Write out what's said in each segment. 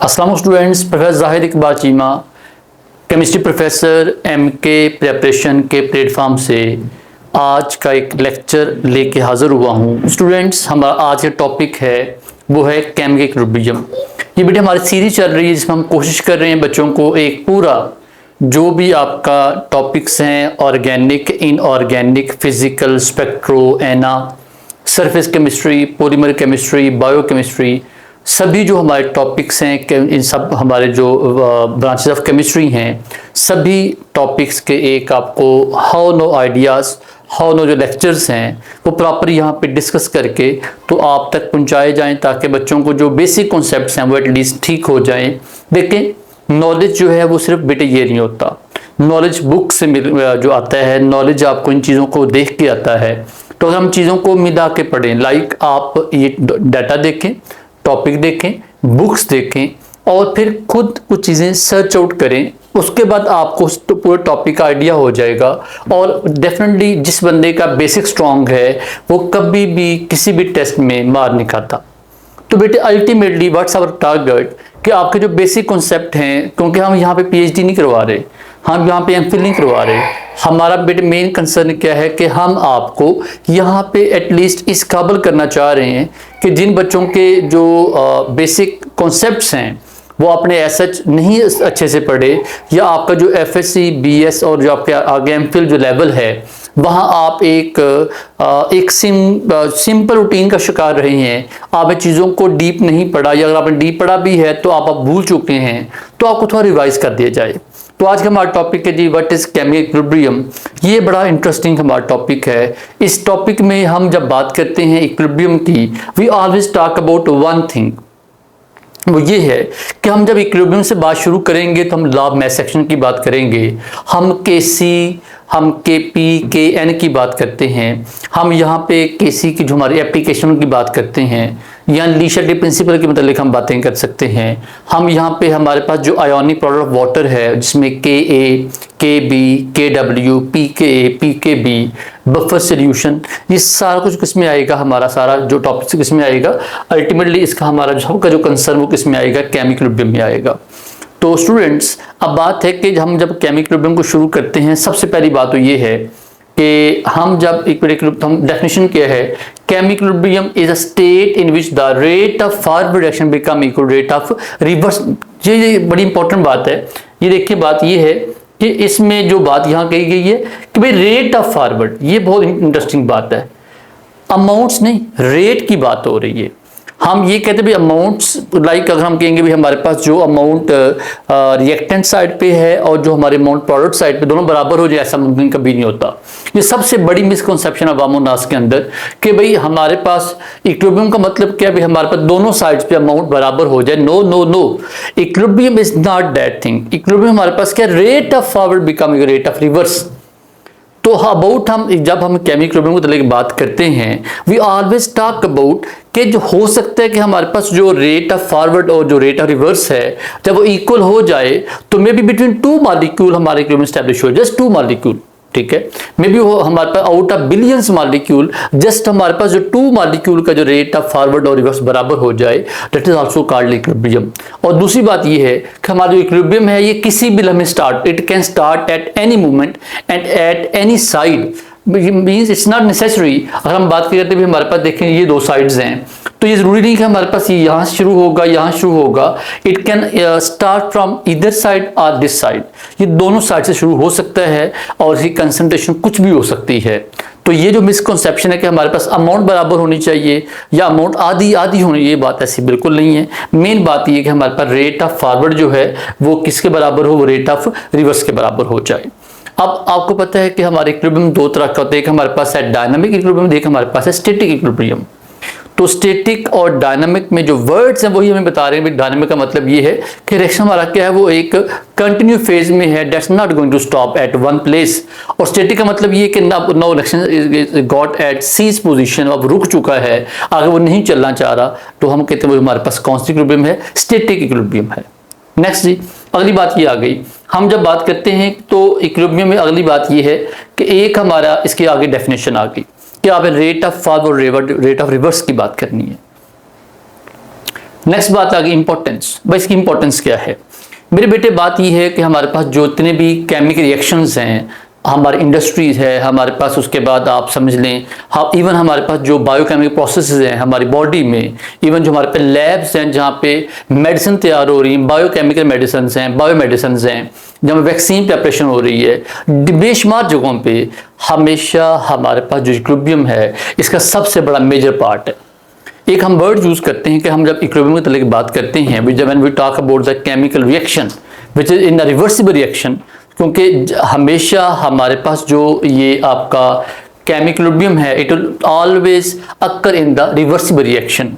अस्सलाम students, professor Zahid Iqbal Cheema chemistry professor MK preparation के platform से आज का एक लेक्चर लेके हाज़िर हुआ हूँ। स्टूडेंट्स, हमारा आज का टॉपिक है वो है केमिकल इक्विलिब्रियम। ये बेटे हमारी सीरीज चल रही है जिसमें हम कोशिश कर रहे हैं बच्चों को एक पूरा जो भी आपका टॉपिक्स हैं organic, inorganic, physical, spectro, ana, surface chemistry, polymer chemistry, biochemistry, सभी जो हमारे टॉपिक्स हैं इन सब हमारे जो ब्रांचेस ऑफ केमिस्ट्री हैं सभी टॉपिक्स के एक आपको how know ideas, how know जो लेक्चर्स हैं वो प्रॉपर यहाँ पे डिस्कस करके तो आप तक पहुँचाए जाएं ताकि बच्चों को जो बेसिक कॉन्सेप्ट्स हैं वो एटलीस्ट ठीक हो जाएं। देखें, नॉलेज जो है वो सिर्फ बेटे ये नहीं होता, नॉलेज बुक से जो आता है, नॉलेज आपको इन चीज़ों को देख के आता है। तो हम चीज़ों को मिला के पढ़ें, लाइक आप ये डाटा देखें, टॉपिक देखें, बुक्स देखें और फिर खुद कुछ चीज़ें सर्च आउट करें, उसके बाद आपको पूरे टॉपिक का आइडिया हो जाएगा। और डेफिनेटली जिस बंदे का बेसिक स्ट्रॉन्ग है वो कभी भी किसी भी टेस्ट में मार नहीं खाता। तो बेटे अल्टीमेटली व्हाट्स आवर टारगेट कि आपके जो बेसिक कॉन्सेप्ट हैं, क्योंकि हम यहाँ पे पीएचडी नहीं करवा रहे, हम यहाँ पे एमफिल नहीं करवा रहे, हमारा बेटे मेन कंसर्न क्या है कि हम आपको यहाँ पे एटलीस्ट इस काबिल करना चाह रहे हैं कि जिन बच्चों के जो बेसिक कॉन्सेप्ट्स हैं वो आपने सच नहीं अच्छे से पढ़े, या आपका जो एफएससी, बीएस और जो आपके आगे एमफिल जो लेवल है वहाँ आप एक सिंपल रूटीन का शिकार रहे हैं, आपने चीज़ों को डीप नहीं पढ़ा, या अगर आपने डीप पढ़ा भी है तो आप भूल चुके हैं, तो आपको थोड़ा रिवाइज कर दिया जाए। तो आज का हमारा टॉपिक है जी व्हाट इज़ केमिकल इक्विलिब्रियम। ये बड़ा इंटरेस्टिंग हमारा टॉपिक है। इस टॉपिक में हम जब बात करते हैं इक्विलिब्रियम की, we always talk about one thing, वो ये है कि हम जब इक्विलिब्रियम से बात शुरू करेंगे तो हम लॉ ऑफ मास एक्शन की बात करेंगे, हम केसी, हम केपी, के एन की बात करते हैं, हम यहाँ पे केसी की जो हमारी एप्लीकेशन की बात करते हैं, या ली शर्टे प्रिंसिपल के मतलब हम बातें कर सकते हैं। हम यहाँ पे हमारे पास जो आयोनिक प्रोडक्ट ऑफ वाटर है जिसमें के ए, के बी, के डब्ल्यू, पी के ए, पी के बी, बफर सोल्यूशन, ये सारा कुछ किस में आएगा, हमारा सारा जो टॉपिक किस में आएगा, अल्टीमेटली इसका हमारा जो सबका जो कंसर्न वो किस में आएगा, केमिकल इक्विलिब्रियम में आएगा। तो स्टूडेंट्स, अब बात है कि हम जब केमिकल इक्विलिब्रियम को शुरू करते हैं सबसे पहली बात तो ये है कि हम जब हम डेफिनेशन क्या है, chemical equilibrium is a state in which the rate of forward reaction become equal rate of reverse. ये बड़ी इंपॉर्टेंट बात है। ये देखिए, बात ये है कि इसमें जो बात यहाँ कही गई है कि भाई रेट ऑफ फॉरवर्ड, ये बहुत इंटरेस्टिंग बात है। अमाउंट्स नहीं, रेट की बात हो रही है। हम ये कहते हैं भाई अमाउंट्स, लाइक अगर हम कहेंगे भाई हमारे पास जो अमाउंट रिएक्टेंट साइड पे है और जो हमारे अमाउंट प्रोडक्ट साइड पे दोनों बराबर हो जाए, ऐसा मुमकिन कभी नहीं होता। ये सबसे बड़ी मिसकंसेप्शन अवाम नास के अंदर कि भाई हमारे पास इक्विलिब्रियम का मतलब क्या है, भाई हमारे पास दोनों साइड्स पे अमाउंट बराबर हो जाए। No no no, equilibrium is not that thing. Equilibrium हमारे पास क्या, rate of forward become rate of reverse. तो अबाउट हम जब हम केमिकल इक्विलिब्रियम को लेकर बात करते हैं, वी ऑलवेज टॉक अबाउट कि जो हो सकता है कि हमारे पास जो रेट ऑफ फॉरवर्ड और जो रेट ऑफ रिवर्स है जब वो इक्वल हो जाए तो may be between two molecule हमारे इक्विलिब्रियम एस्टैब्लिश हो, जस्ट टू मॉलिक्यूल, ठीक है। मे बी वो हमारे pass out of billions molecule just हमारे पास जो टू मॉलिक्यूल का जो रेट ऑफ फॉरवर्ड और रिवर्स बराबर हो जाए, that is also called equilibrium. और दूसरी बात ये है कि हमारा जो इक्विलिब्रियम है ये किसी भी लम्हे start, it can start at any moment and at any side, means it's not necessary. अगर हम बात करते हैं हमारे पास देखें ये दो साइड्स हैं, तो ये जरूरी नहीं कि हमारे पास ये यहाँ शुरू होगा, यहाँ शुरू होगा। इट कैन स्टार्ट फ्रॉम इधर साइड और दिस साइड, ये दोनों साइड से शुरू हो सकता है और इसकी कंसंट्रेशन कुछ भी हो सकती है। तो ये जो मिसकंसेप्शन है कि हमारे पास अमाउंट बराबर होनी चाहिए या अमाउंट आधी आधी होनी, ये बात ऐसी बिल्कुल नहीं है। मेन बात ये कि हमारे पास रेट ऑफ फॉरवर्ड जो है वो किसके बराबर हो, वो रेट ऑफ रिवर्स के बराबर हो जाए। अब आपको पता है कि हमारे इक्विलिब्रियम दो तरह का होता है, एक हमारे पास है डायनामिक इक्विलिब्रियम, एक हमारे पास है स्टैटिक इक्विलिब्रियम। तो स्टैटिक और डायनामिक में जो वर्ड्स हैं वही हमें बता रहे हैं। डायनामिक का मतलब ये है कि रिएक्शन हमारा क्या है, वो एक कंटिन्यू फेज में है, that's not going to stop at one place. और स्टैटिक का मतलब ये कि no reaction got at cease position, अब रुक चुका है, आगे वो नहीं चलना चाह रहा, तो हम कहते हैं वो हमारे पास कौन सी इक्विलिब्रियम है, स्टैटिक इक्विलिब्रियम है। नेक्स्ट जी, अगली बात ये आ गई, हम जब बात करते हैं तो इक्विलिब्रियम में अगली बात ये है कि एक हमारा इसके आगे डेफिनेशन आ गई कि आप rate of forward rate of reverse की बात करनी है। नेक्स्ट बात आ गई इंपॉर्टेंस। भाई इसकी इंपॉर्टेंस क्या है मेरे बेटे? बात ये है कि हमारे पास जो इतने भी केमिकल रिएक्शंस हैं, हमारी इंडस्ट्रीज है हमारे पास, उसके बाद आप समझ लें इवन हमारे पास जो बायोकेमिकल प्रोसेसेस हैं हमारी बॉडी में, इवन जो हमारे पास लैब्स हैं जहाँ पे मेडिसिन तैयार हो रही हैं, बायोकेमिकल मेडिसिन हैं, बायो मेडिसिन हैं, जहाँ वैक्सीन प्रेपरेशन हो रही है, बेशुमार जगहों पे हमेशा हमारे पास जो इक्विलिब्रियम है इसका सबसे बड़ा मेजर पार्ट है। एक हम वर्ड यूज करते हैं कि हम जब इक्विलिब्रियम के तले की बात करते हैं, when we talk about the chemical reaction which is in a reversible reaction, क्योंकि हमेशा हमारे पास जो ये आपका केमिकलिब्रियम है it will always occur in the reversible reaction.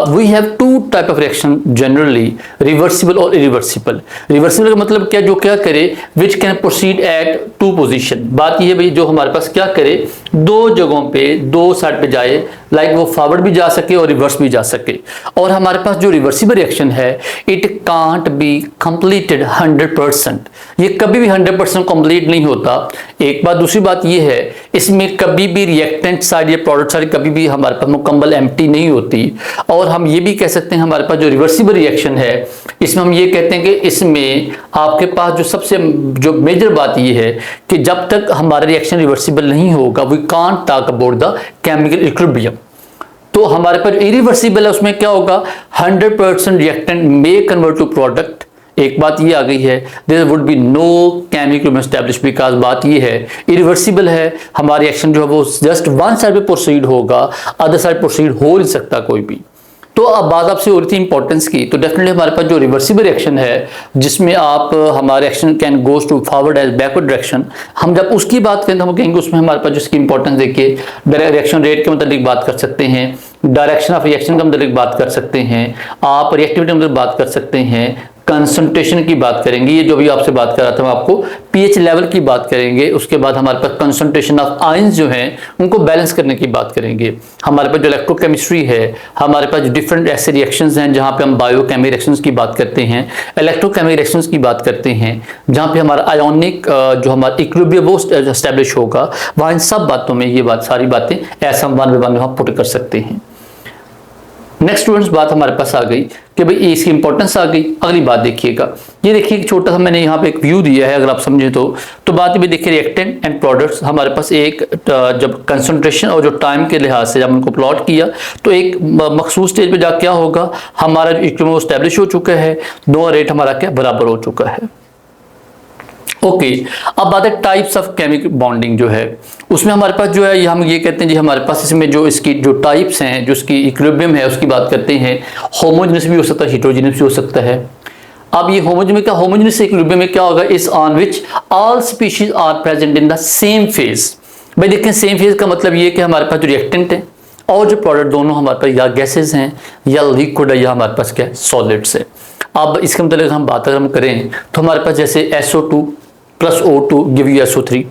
We have two type of reaction generally, reversible और इरिवर्सिबल। रिवर्सिबल का मतलब क्या? जो क्या करे which can proceed at two position. बात ये है भाई जो हमारे पास क्या करे, दो जगहों पे, दो साइड पे जाए, लाइक वो फॉरवर्ड भी जा सके और रिवर्स भी जा सके। और हमारे पास जो रिवर्सिबल रिएक्शन है इट कांट बी कंप्लीटेड 100%, ये कभी भी 100% कंप्लीट नहीं होता। एक बात, दूसरी बात ये है इसमें कभी भी रिएक्टेंट साइड या प्रोडक्ट साइड कभी भी हमारे पास मुकम्मल एम्प्टी नहीं होती। और हम ये भी कह सकते हैं हमारे पास जो रिवर्सिबल रिएक्शन है इसमें हम ये कहते हैं कि इसमें आपके पास जो सबसे जो मेजर बात ये है कि जब तक हमारा रिएक्शन रिवर्सिबल नहीं होगा we can't talk about the chemical equilibrium. तो हमारे पास इरिवर्सिबल है उसमें क्या होगा, 100% reactant may convert to product. एक बात ये आ गई है there would be no chemical establish, because बात ये है इरिवर्सिबल है, हमारी एक्शन जो है वो जस्ट वन साइड पे प्रोसीड होगा, अदर साइड प्रोसीड हो नहीं सकता कोई भी। तो अब बात आपसे हो रही थी इंपॉर्टेंस की, तो डेफिनेटली हमारे पास जो रिवर्सिबल रिएक्शन है जिसमें आप हमारे action can goes to forward as backward direction, हम जब उसकी बात करें तो हम कहेंगे उसमें हमारे पास जिसकी इंपॉर्टेंस देखिए, रिएक्शन रेट के मतलब बात कर सकते हैं, डायरेक्शन ऑफ रिएक्शन का मतलब बात कर सकते हैं, आप रिएक्टिविटी मतलब बात कर सकते हैं, कंसंट्रेशन की बात करेंगे, ये जो भी आपसे बात कर रहा था मैं आपको पीएच लेवल की बात करेंगे, उसके बाद हमारे पास कंसंट्रेशन ऑफ आयंस जो हैं उनको बैलेंस करने की बात करेंगे, हमारे पास जो इलेक्ट्रोकेमिस्ट्री है, हमारे पास डिफरेंट ऐसे रिएक्शंस हैं जहां पे हम बायोकेमिकल रिएक्शंस की बात करते हैं, इलेक्ट्रोकेमिकल रिएक्शंस की बात करते हैं, जहां पे हमारा आयोनिक जो हमारा इक्विलिब्रियम वो एस्टैब्लिश होगा, वहां इन सब बातों में ये बात सारी बातें ऐसा हम वन बाय वन हम पुट कर सकते हैं। नेक्स्ट स्टूडेंट्स बात हमारे पास आ गई कि भाई इसकी इंपॉर्टेंस आ गई। अगली बात देखिएगा, ये देखिए एक छोटा सा मैंने यहाँ पे एक व्यू दिया है, अगर आप समझे तो बात भी देखिए रिएक्टेंट एंड प्रोडक्ट्स हमारे पास एक जब कंसंट्रेशन और जो टाइम के लिहाज से जब उनको प्लॉट किया तो एक मखसूस स्टेज पे जा क्या होगा, हमारा जो इक्विलिब्रियम स्टैब्लिश हो चुका है, दोनों रेट हमारा क्या बराबर हो चुका है। ओके अब बात है टाइप्स ऑफ केमिकल बॉन्डिंग जो है उसमें हमारे पास जो है ये हम ये कहते हैं जी हमारे पास इसमें जो इसकी जो टाइप्स हैं जो इसकी इक्विलिब्रियम है उसकी बात करते हैं। होमोजेनस भी हो सकता है, हेटेरोजेनस भी हो सकता है। अब ये होमोजेनस इक्विलिब्रियम में क्या होगा, is on which all species are present in the same phase. भाई देखें सेम फेज का मतलब ये कि हमारे पास जो रिएक्टेंट है और जो प्रोडक्ट दोनों हमारे पास या गैसेज हैं या लिक्विड है या हमारे पास क्या सॉलिड्स है। अब इसके मतलब हम बात अगर हम करें तो हमारे पास जैसे SO2 plus O2 give you SO3,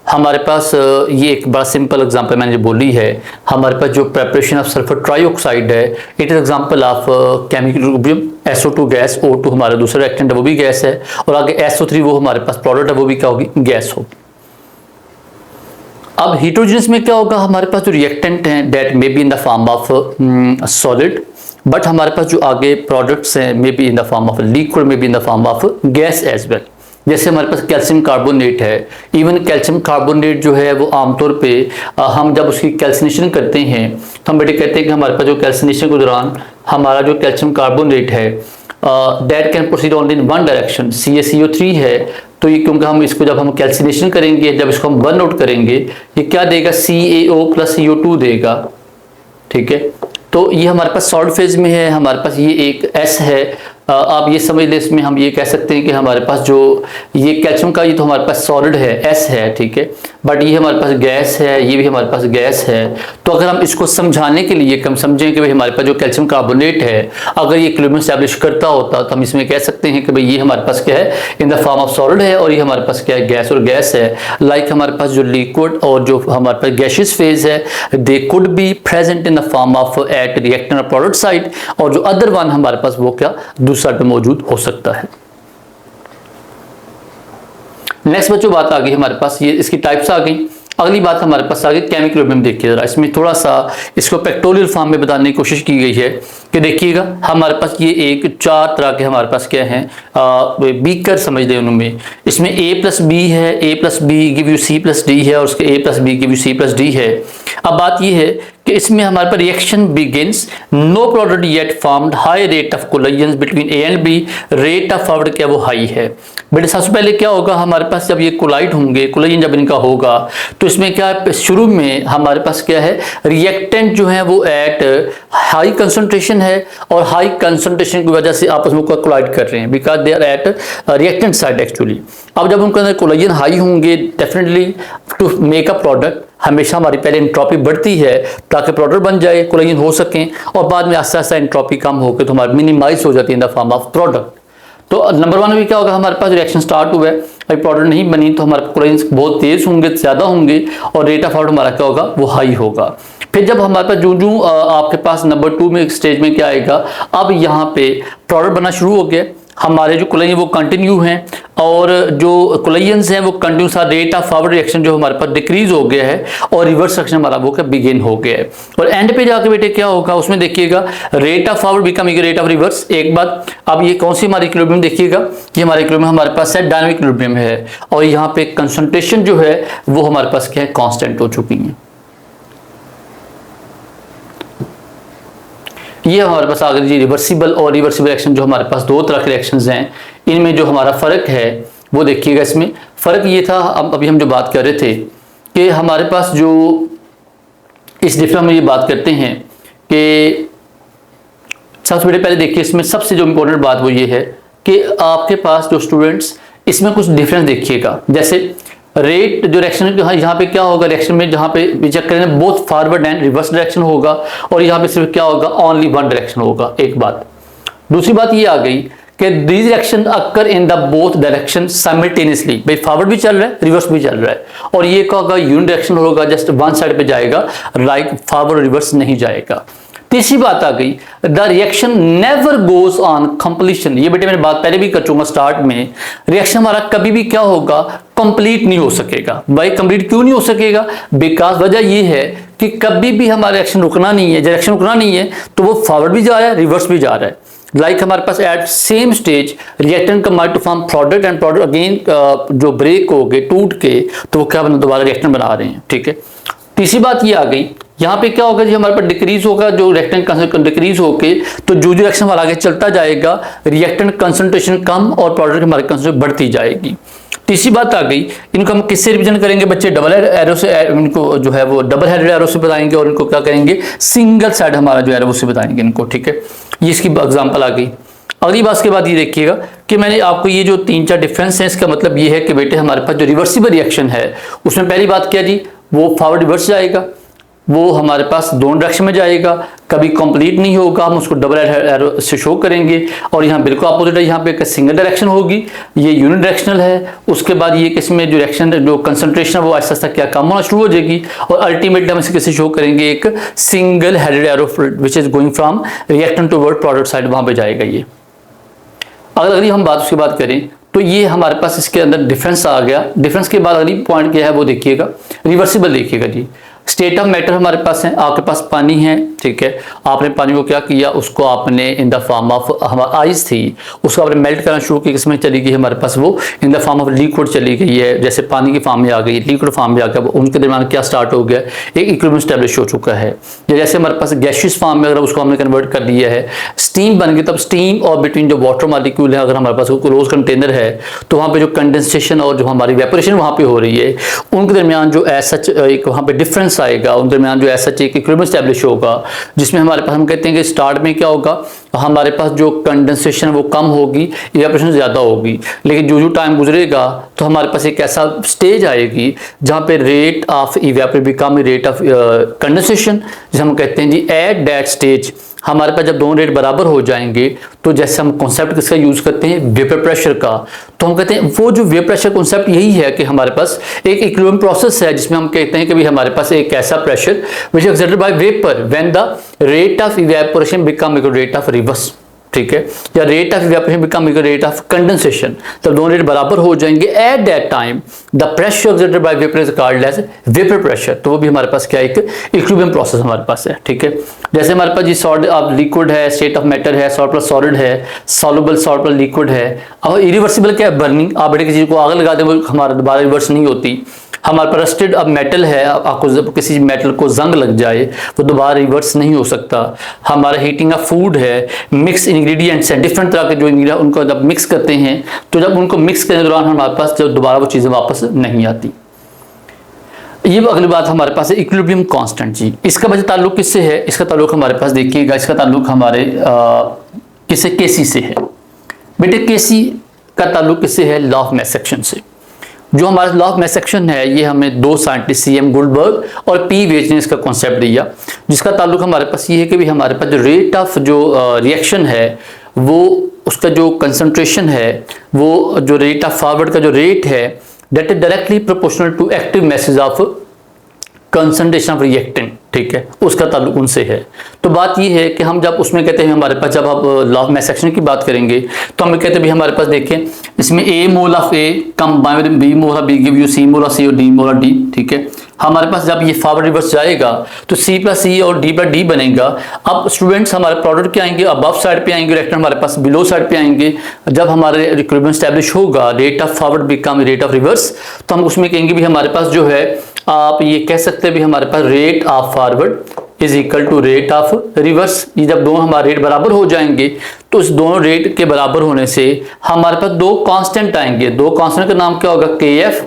हमारे पास ये एक बड़ा सिंपल एग्जांपल मैंने जो बोली है, हमारे पास जो प्रेपरेशन ऑफ सल्फर ट्राइऑक्साइड है it is example of chemical equilibrium. SO2 gas, O2 हमारा दूसरा रिएक्टेंट है वो भी गैस है, और आगे SO3 वो हमारे पास प्रोडक्ट है वो भी क्या होगी, गैस होगी। अब हेटेरोजेनस में क्या होगा, हमारे पास जो रिएक्टेंट हैं that may be in the form of solid, but हमारे पास जो आगे प्रोडक्ट्स हैं may be in the form of liquid, may be in the form of gas as well. जैसे हमारे पास कैल्शियम कार्बोनेट है, इवन कैल्शियम कार्बोनेट जो है वो आमतौर पे हम जब उसकी कैल्सिनेशन करते हैं तो हम बेटे कहते हैं कि हमारे पास जो कैल्सिनेशन के दौरान हमारा जो कैल्शियम कार्बोनेट है that can proceed only in one direction, CaCO3 है। तो ये क्योंकि हम इसको जब हम कैल्सिनेशन करेंगे, जब इसको हम बर्न आउट करेंगे, ये क्या देगा, CaO प्लस CO2 देगा। ठीक है, तो ये हमारे पास सॉलिड फेज में है, हमारे पास ये एक S है। आप ये समझ लें इसमें हम ये कह सकते हैं कि हमारे पास जो ये कैल्शियम का ये तो हमारे पास सॉलिड है, S है, ठीक है, बट ये हमारे पास गैस है, ये भी हमारे पास गैस है। तो अगर हम इसको समझाने के लिए हम समझें कि भाई हमारे पास जो कैल्शियम कार्बोनेट है अगर ये इक्विलिब्रियम एस्टैब्लिश करता होता तो हम इसमें कह सकते हैं कि भाई ये हमारे पास क्या है, इन द फॉर्म ऑफ सॉलिड है, और ये हमारे पास क्या है, गैस, और गैस है। लाइक हमारे पास जो लिक्विड और जो हमारे पास गैसियस फेज है they could be present in the form of at reactant और प्रोडक्ट साइड, और जो अदर वन हमारे पास वो क्या दूसरा पे मौजूद हो सकता है। नेक्स्ट बच्चों बात आ गई हमारे पास, ये इसकी टाइप्स आ गई। अगली बात हमारे पास आगे केमिकल इक्विलिब्रियम देखिए जरा, इसमें थोड़ा सा इसको पेक्टोरियल फॉर्म में बताने की कोशिश की गई है कि देखिएगा हमारे पास ये एक 4 तरह के हमारे पास क्या है बीकर समझ लें उनमें, इसमें A+B है, A+B गिव यू C+D है और उसके A+B गिव यू C+D है। अब बात ये है कि इसमें हमारे पास reaction begins, no product yet formed, high rate of collision between A and B, rate of forward क्या वो हाई है। बेटे सबसे पहले क्या होगा हमारे पास जब ये कोलाइड होंगे, कोलिजन जब इनका होगा तो इसमें क्या है, शुरू में हमारे पास क्या है रिएक्टेंट जो है वो एट हाई कंसंट्रेशन है और हाई कंसंट्रेशन की वजह से आपस में कोलाइड कर रहे हैं because they are at reactant side actually. अब जब उनके अंदर कोलिजन हाई होंगे definitely to make a product हमेशा हमारी पहले एंट्रोपी बढ़ती है ताकि प्रोडक्ट बन जाए, कोलिजन हो सकें और बाद में आस्ते आस्ते एंट्रोपी कम होकर तो हमारी मिनिमाइज हो जाती है इन द फॉर्म ऑफ प्रोडक्ट। तो नंबर 1 में क्या होगा हमारे पास रिएक्शन स्टार्ट हुआ है, अभी प्रोडक्ट नहीं बनी तो हमारे कोलिजन बहुत तेज होंगे, ज़्यादा होंगे और रेट ऑफ आउट हमारा क्या होगा वो हाई होगा। फिर जब हमारे पास जो आपके पास नंबर 2 में स्टेज में क्या आएगा, अब यहाँ पे प्रोडक्ट बनना शुरू हो गया, हमारे जो कोलिजन वो कंटिन्यू हैं और जो कोलिजन्स हैं वो कंटिन्यू सा रेट ऑफ फॉरवर्ड रिएक्शन जो हमारे पास डिक्रीज हो गया है और रिवर्स रिएक्शन हमारा वो क्या बिगिन हो गया है। और एंड पे जाके बेटे क्या होगा उसमें देखिएगा rate of forward becoming rate of reverse. एक बात, अब ये कौन सी हमारी इक्विलिब्रियम देखिएगा, ये हमारे इक्विलिब्रियम हमारे पास है डायनामिक इक्विलिब्रियम है और यहाँ पे कंसंट्रेशन जो है वो हमारे पास क्या है कांस्टेंट हो चुकी है। ये हमारे पास आगे जी रिवर्सिबल और रिवर्सिबल रिएक्शन जो हमारे पास 2 तरह के रिएक्शंस हैं, इनमें जो हमारा फ़र्क है वो देखिएगा। इसमें फ़र्क ये था, अब अभी हम जो बात कर रहे थे कि हमारे पास जो इस डिफरेंस में ये बात करते हैं कि सबसे पहले देखिए इसमें सबसे जो इम्पोर्टेंट बात वो ये है कि आपके पास जो स्टूडेंट्स इसमें कुछ डिफरेंस देखिएगा। जैसे रेट जो रिएक्शन यहाँ पे क्या होगा, रिएक्शन में जहाँ पे चेक करें both forward and reverse direction होगा और यहाँ पे सिर्फ क्या होगा ओनली 1 डायरेक्शन होगा। एक बात, दूसरी बात ये आ गई कि these reaction occur in the both direction simultaneously, भाई फॉरवर्ड भी चल रहा है रिवर्स भी चल रहा है और ये क्या होगा यूनिट डायरेक्शन होगा, जस्ट वन साइड पे जाएगा, राइट फॉरवर्ड रिवर्स नहीं जाएगा। तीसरी बात आ गई the reaction never goes on completion. ये बेटे मैंने बात पहले भी कर चुका स्टार्ट में, रिएक्शन हमारा कभी भी क्या होगा कंप्लीट नहीं हो सकेगा। भाई कंप्लीट क्यों नहीं हो सकेगा, बिकॉज वजह ये है कि कभी भी हमारा रिएक्शन रुकना नहीं है, डायरेक्शन रुकना नहीं है तो वो फॉरवर्ड भी जा रहा है रिवर्स भी जा रहा है। लाइक हमारे पास at same stage reactant combine to form product and product again जो ब्रेक हो गए टूट के तो वो क्या बना दोबारा रिएक्टेंट बना रहे हैं। ठीक है, तीसरी बात ये आ गई यहाँ पे क्या होगा जी हमारे पास डिक्रीज होगा जो रिएक्टेंट डिक्रीज होके तो जो रिएक्शन हमारा आगे चलता जाएगा रिएक्टेंट कंसंट्रेशन कम और प्रोडक्ट हमारे कंसंट्रेशन बढ़ती जाएगी। तीसरी बात आ गई, इनको हम किससे रिविजन करेंगे बच्चे, डबल एरो से, इनको जो है वो डबल हेडेड एरो से बताएंगे और इनको क्या करेंगे सिंगल साइड हमारा जो एरो से बताएंगे इनको। ठीक है, ये इसकी एग्जांपल आ गई। अगली बात के बाद ये देखिएगा कि मैंने आपको ये जो 3-4 डिफरेंस है इसका मतलब ये है कि बेटे हमारे पास जो रिवर्सिबल रिएक्शन है उसमें पहली बात क्या जी वो फॉरवर्ड रिवर्स जाएगा, वो हमारे पास दोनों डायरेक्शन में जाएगा, कभी कंप्लीट नहीं होगा, हम उसको डबल एरो से शो करेंगे। और यहाँ बिल्कुल अपोजिट है, यहाँ पे एक सिंगल डायरेक्शन होगी, ये यूनिट डायरेक्शनल है। उसके बाद ये किसमें जो डायरेक्शन जो कंसंट्रेशन है वो आहिस्ता आहिस्ता क्या कम होना शुरू हो जाएगी और अल्टीमेटली हम इसे कैसे शो करेंगे एक single headed arrow which is going from reactant toward product side, वहां पे जाएगा ये। अगर हम बात उसकी बात करें तो ये हमारे पास इसके अंदर डिफरेंस आ गया। डिफरेंस के बाद अगली पॉइंट क्या है वो देखिएगा, रिवर्सिबल देखिएगा जी। स्टेट ऑफ मैटर हमारे पास है, आपके पास पानी है, ठीक है, आपने पानी को क्या किया उसको आपने इन द फॉर्म ऑफ हमारी आइस थी उसको आपने मेल्ट करना शुरू किया, किसमें चली गई हमारे पास वो इन द फॉर्म ऑफ लिक्विड चली गई है, जैसे पानी की फॉर्म में आ गई, लिक्विड फॉर्म में आ गया, उनके दरमियान क्या स्टार्ट हो गया एक इक्विलिब्रियम स्टैब्लिश हो चुका है। जैसे हमारे पास गैसियस फॉर्म में अगर उसको हमने कन्वर्ट कर दिया है स्टीम बन गई, तब स्टीम और बिटवीन जो वाटर मॉलिक्यूल है अगर हमारे पास क्लोज कंटेनर है तो वहाँ पे जो कंडेंसेशन और जो हमारी वेपोरेशन वहाँ पे हो रही है उनके दरमियान जो एज सच एक वहाँ पे डिफरेंस आएगा, उन दरमियान जो ऐसा एक इक्विलिब्रियम स्टैब्लिश होगा जिसमें हमारे पास हम कहते हैं कि स्टार्ट में क्या होगा हमारे पास जो कंडेंसेशन वो कम होगी, इवेपोरेशन ज़्यादा होगी, लेकिन जो टाइम गुजरेगा तो हमारे पास एक ऐसा स्टेज आएगी जहाँ पे rate of evaporation become rate of condensation, जिसे हम कहते हैं जी एट दैट स्टेज हमारे पास जब दोनों रेट बराबर हो जाएंगे तो जैसे हम कॉन्सेप्ट किसका यूज़ करते हैं वेपर प्रेशर का, तो हम कहते हैं वो जो वेपर प्रेशर कॉन्सेप्ट यही है कि हमारे पास एक इक्विलिब्रियम प्रोसेस है जिसमें हम कहते हैं कि भाई हमारे पास एक ऐसा pressure which is exerted by vapour when the rate of evaporation become rate of reverse. ठीक है, या rate of evaporation become rate of condensation, जब दोनों रेट बराबर हो जाएंगे at that time the pressure exerted by vapour is called as vapour pressure. तो वो भी हमारे पास क्या है, एक इक्विलिब्रियम प्रोसेस हमारे पास है। ठीक है, जैसे हमारे पास जी सॉल्ट अब लिक्विड है, स्टेट ऑफ मैटर है, सॉल्ट प्लस सॉलिड है, सॉल्युबल सॉल्ट प्लस लिक्विड है। अब इरिवर्सिबल क्या है, बर्निंग। आप बेटे किसी चीज को आग लगा दें वो हमारा दोबारा रिवर्स नहीं होती। हमारे पास रस्टेड अब मेटल है, आपको किसी मेटल को जंग लग जाए वो दोबारा रिवर्स नहीं हो सकता। हमारा हीटिंग ऑफ फूड है, मिक्स इंग्रेडिएंट्स हैं, डिफरेंट तरह के जो इंग्रेडिएंट उनको जब मिक्स करते हैं तो जब उनको मिक्स करने के दौरान हमारे पास जब दोबारा वो चीज़ें वापस नहीं आती। ये अगली बात हमारे पास है इक्विलिब्रियम कांस्टेंट जी। इसका वजह ताल्लुक किससे है, इसका ताल्लुक हमारे पास देखिएगा, इसका ताल्लुक हमारे किससे, केसी से है। बेटे केसी का ताल्लुक किससे है, लॉ ऑफ मैस सेक्शन से। जो हमारा लॉ ऑफ मैस सेक्शन है ये हमें दो साइंटिस्ट CM गुल्डबर्ग और P वेज ने इसका कॉन्सेप्ट दिया, जिसका ताल्लुक हमारे पास ये है कि भी हमारे पास जो रेट ऑफ जो रिएक्शन है वो उसका जो कंसंट्रेशन है, वो जो रेट ऑफ फॉरवर्ड का जो रेट है that is directly proportional to active message of concentration of reactant. ठीक है, उसका ताल्लुक उनसे है। तो बात ये है कि हम जब उसमें कहते हैं हमारे पास, जब आप लॉ ऑफ मैस सेक्शन की बात करेंगे तो हम कहते हैं भी हमारे पास देखें इसमें A mole of A combine with B mole of B give you C mole of C और D मोल ऑफ D। ठीक है, हमारे पास जब ये फॉरवर्ड रिवर्स जाएगा तो C प्लस C और D प्लस D बनेगा। अब स्टूडेंट्स हमारे प्रोडक्ट क्या आएंगे, अबव साइड पे आएंगे, रिएक्टेंट हमारे पास बिलो साइड पे आएंगे। जब हमारे इक्विलिब्रियम एस्टैब्लिश होगा, rate of forward become rate of reverse, तो हम उसमें कहेंगे भी हमारे पास जो है, आप ये कह सकते हैं भी हमारे पास rate of forward is equal to rate of reverse. ये जब दोनों हमारे रेट बराबर हो जाएंगे तो इस दोनों रेट के बराबर होने से हमारे पास दो कांस्टेंट आएंगे। दो कांस्टेंट का नाम क्या होगा, KF,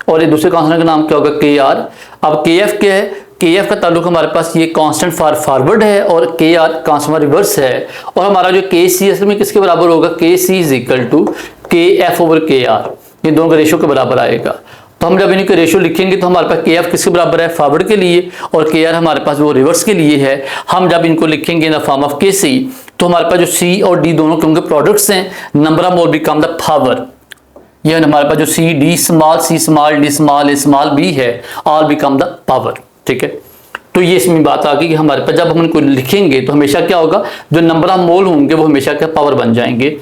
और ये दूसरे कांस्टेंट का नाम क्या होगा, KR। अब KF क्या है, KF का ताल्लुक हमारे पास ये कांस्टेंट फॉर फॉरवर्ड है और KR कांस्टेंट रिवर्स है। और हमारा जो KC असल में किसके बराबर होगा, KC is equal to KF over KR, ये दोनों का रेशियो के बराबर आएगा। तो हम जब इनके रेशियो लिखेंगे तो हमारे पास KF किसके बराबर है, फॉरवर्ड के लिए, और KR हमारे पास वो रिवर्स के लिए है। हम जब इनको लिखेंगे इन द फॉर्म ऑफ KC तो हमारे पास जो C और D दोनों के उनके प्रोडक्ट्स हैं, number of mole become the power. यह हमारे पास जो C D small C small D small A small B है, ऑल बिकम द पावर। ठीक है, तो ये इसमें बात आ गई कि हमारे पास जब हम इनको लिखेंगे तो हमेशा क्या होगा, जो नंबर ऑफ मोल होंगे वो हमेशा क्या पावर बन जाएंगे।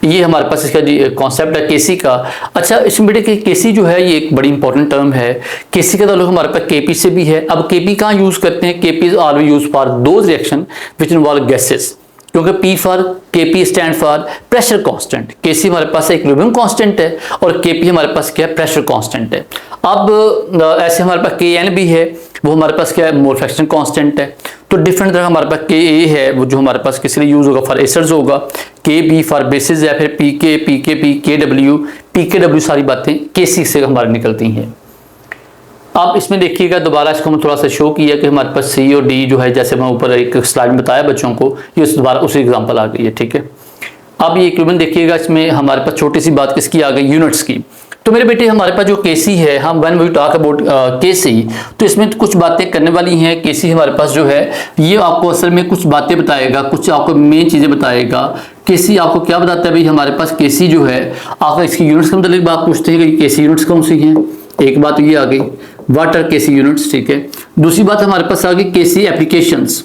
ये हमारे पास इसका कॉन्सेप्ट है केसी का। अच्छा, इसमें बेटे कि केसी जो है ये एक बड़ी इंपॉर्टेंट टर्म है। केसी का ताल्लुक हमारे पास केपी से भी है। अब केपी कहाँ यूज करते हैं, K P is always use for those reaction which involve gases, क्योंकि P for K P stand for pressure constant. K C हमारे पास इक्विलिब्रियम कांस्टेंट है और केपी हमारे पास क्या है, प्रेशर कांस्टेंट है। अब ऐसे हमारे पास KN भी है, वो हमारे पास क्या है, मोल फ्रैक्शन कांस्टेंट है। तो डिफरेंट तरह हमारे पास KA है, वो जो हमारे पास किस लिए यूज होगा, फॉर एसिड्स होगा। KB फॉर बेसिस है, फिर PK, PKP, PKW सारी बातें KC से हमारे निकलती हैं। आप इसमें देखिएगा दोबारा, इसको मैं थोड़ा सा शो किया कि हमारे पास C और D जो है, जैसे मैं ऊपर एक स्लाइड में बताया बच्चों को, ये दोबारा उसी एग्जांपल आ गई है। ठीक है, अब ये इक्विलिब्रियम देखिएगा, इसमें हमारे पास छोटी सी बात किसकी आ गई, यूनिट्स की। तो मेरे बेटे हमारे पास जो KC है, हम when we talk about KC, तो इसमें कुछ बातें करने वाली हैं। KC हमारे पास जो है ये आपको असल में कुछ बातें बताएगा, कुछ आपको मेन चीज़ें बताएगा। KC आपको क्या बताता है भाई, हमारे पास KC जो है आपका इसकी यूनिट्स के मतलब बात पूछते हैं कि KC यूनिट्स कौन सी हैं। एक बात ये आ गई, व्हाट आर KC यूनिट्स। ठीक है, दूसरी बात हमारे पास आ गई KC एप्लीकेशंस।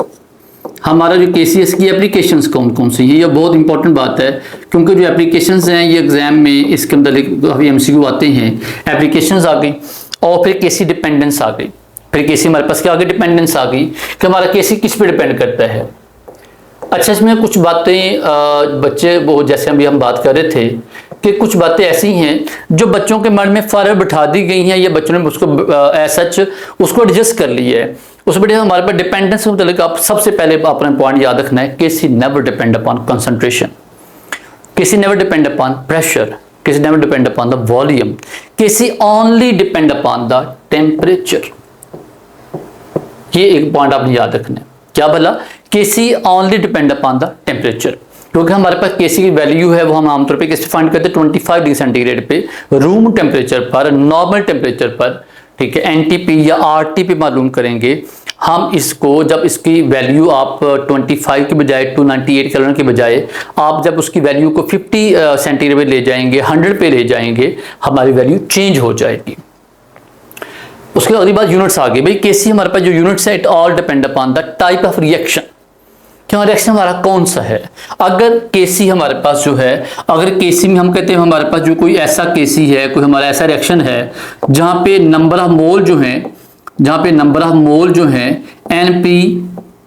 हमारा जो KCS की एप्लीकेशंस कौन कौन सी है, ये बहुत इंपॉर्टेंट बात है, क्योंकि जो एप्लीकेशंस हैं ये एग्जाम में इसके अंदर काफ़ी MCQ आते हैं। एप्लीकेशंस आ गई और फिर KC डिपेंडेंस आ गई। फिर KC हमारे पास क्या आ गई, डिपेंडेंस आ गई कि हमारा KC किस पे डिपेंड करता है। अच्छा, इसमें कुछ बातें बच्चे वो जैसे अभी हम बात कर रहे थे कि कुछ बातें ऐसी हैं जो बच्चों के मन में फर्क बिठा दी गई हैं, या बच्चों ने उसको सच उसको एडजस्ट कर लिया है। उस बेटे हमारे पास डिपेंडेंस के मतलब आप सबसे पहले अपना पॉइंट याद रखना है, KC never depend upon concentration, KC never depend upon pressure, KC never depend upon the volume, KC only depend upon the temperature. ये एक पॉइंट आपने याद रखना है, क्या भला, KC only depend upon the temperature. क्योंकि हमारे पास KC की वैल्यू है वो हम आमतौर पे किससे फाइंड करते हैं, 25 डिग्री सेंटीग्रेड पे, रूम टेम्परेचर पर, नॉर्मल टेम्परेचर पर। ठीक है, NTP या RTP मालूम करेंगे हम इसको। जब इसकी वैल्यू आप 25 के बजाय 298 केल्विन के बजाय आप जब उसकी वैल्यू को 50 सेंटीग्रेड पे ले जाएंगे, 100 पे ले जाएंगे, हमारी वैल्यू चेंज हो जाएगी। उसके अगली बात यूनिट्स आ गई भाई। KC हमारे पास जो यूनिट्स है, it all depend upon the type of reaction. कि हमारा रिएक्शन हमारा कौन सा है। अगर केसी हमारे पास जो है, अगर केसी में हम कहते हैं हमारे पास जो कोई ऐसा केसी है, कोई हमारा ऐसा रिएक्शन है जहाँ पे नंबर ऑफ मोल जो हैं, जहाँ पे नंबर ऑफ मोल जो हैं NP